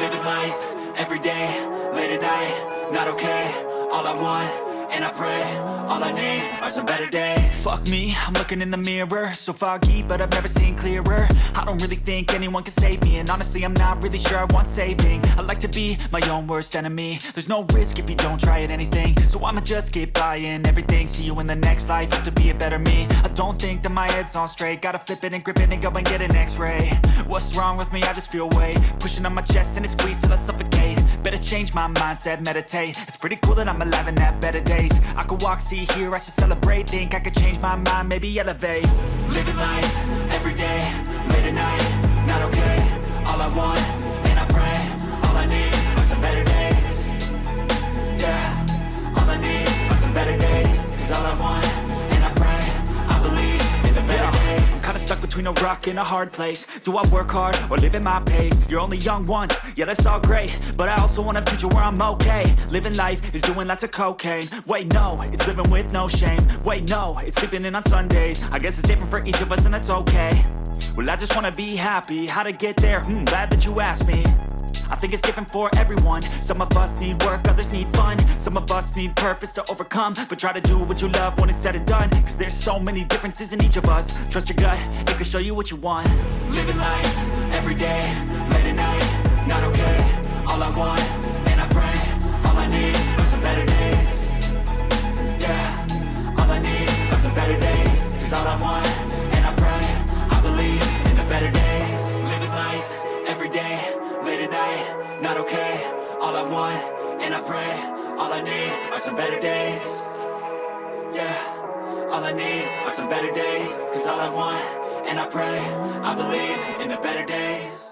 Living life, everyday, late at night, not okay. All I want, and I pray, all I need are some better days. Fuck me, I'm looking in the mirror, so foggy, but I've never seen clearer. I don't really think anyone can save me, and honestly I'm not really sure I want saving. I like to be my own worst enemy. There's no risk if you don't try at anything, so I'ma just keep buying everything. See you in the next life, have to be a better me. I don't think that my head's on straight, gotta flip it and grip it and go and get an x-ray. What's wrong with me? I just feel weight pushing on my chest and it squeezes till I suffocate. Better change my mindset, meditate. It's pretty cool that I'm alive and have better days. I could walk, see, hear, I should celebrate. Think I could change my mind, maybe elevate. Living life, everyday, late at night, not okay. All I want, and I pray, all I need are some better days. Yeah, all I need are some better days. Cause all I want, and I pray, I believe in the better days. I'm kinda stuck between a rock and a hard place. Do I work hard or live at my pace? You're only young once, yeah that's all great, but I also want a future where I'm okay. Living life is doing lots of cocaine. Wait no, it's living with no shame. Wait no, it's sleeping in on Sundays. I guess it's different for each of us and that's okay. Well I just wanna be happy, how to get there? Glad that you asked me. I think it's different for everyone. Some of us need work, others need fun. Some of us need purpose to overcome. But try to do what you love when it's said and done. Cause there's so many differences in each of us. Trust your gut, it can show you what you want. Living life, everyday, late at night, not okay. All I want, and I pray, all I need are some better days. Yeah, all I need are some better days. Cause all I want, and I pray, I believe in the better days. Living life, everyday, late at night, not okay. All I want, and I pray, all I need are some better days. Yeah, all I need are some better days. Cause all I want, and I pray, I believe in the better days.